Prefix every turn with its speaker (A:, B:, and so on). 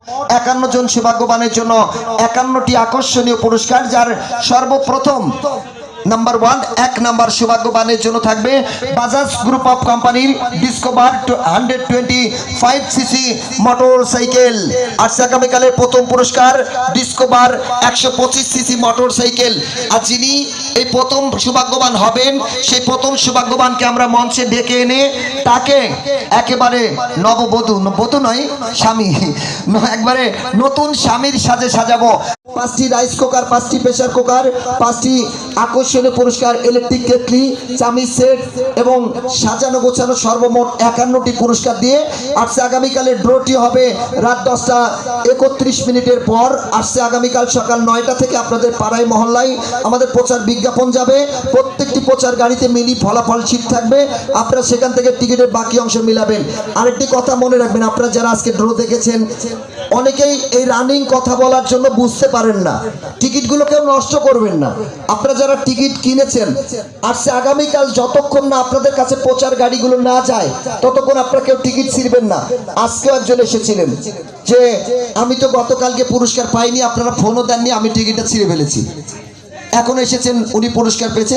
A: 51 জন সৌভাগ্যবানের জন্য 51টি আকর্ষণীয় পুরস্কার, যার সর্বপ্রথম নাম্বার 1 এক নাম্বার সৌভাগ্যবানের জন্য থাকবে বাজাজ গ্রুপ অফ কোম্পানির ডিসকভার 125 সিসি মোটর সাইকেল। আজকে আগামীকালের প্রথম পুরস্কার ডিসকভার 125 সিসি মোটর সাইকেল। আর যিনি এই প্রথম সৌভাগ্যবান হবেন, সেই প্রথম সৌভাগ্যবানকে আমরা মঞ্চে ডেকে এনে তাকে একেবারে নববধূ, বধূ নয় স্বামী, একবারে নতুন স্বামীর সাজে সাজাবো। 5টি রাইস কুকার, 5টি প্রেসার কুকার, 5টি আকর্ষণীয় পুরস্কার, ইলেকট্রিক কেটলি, চামিচ সেট এবং সাজানো গোছানো সর্বমোট 51টি পুরস্কার দিয়ে আসছে আগামীকালের ড্রটি হবে রাত 10টা 31 মিনিটের পর। আসছে আগামীকাল সকাল 9টা থেকে আপনাদের পাড়ায় মহল্লায় আমাদের প্রচার বিজ্ঞাপন যাবে। প্রত্যেকটি প্রচার গাড়িতে মিনি ফলাফল শীট থাকবে, আপনারা সেখান থেকে টিকিটের বাকি অংশ মিলাবেন। আরেকটি কথা মনে রাখবেন, আপনারা যারা আজকে ড্র দেখেছেন অনেকেই এই রানিং কথা বলার জন্য বুঝতে পারেন না, টিকিটগুলো কেউ নষ্ট করবেন না। আপনারা যারা টিকিট কিনেছেন আসছে আগামীকাল যতক্ষণ না আপনাদের কাছে প্রচার গাড়িগুলো না যায় ততক্ষণ আপনারা কেউ টিকিট ছিঁড়বেন না। আজকে একজন এসেছিলেন যে আমি তো গতকালকে পুরস্কার পাইনি, আপনারা ফোনও দেননি, আমি টিকিটটা ছিঁড়ে ফেলেছি। এখন এসেছেন, উনি পুরস্কার পেয়েছেন।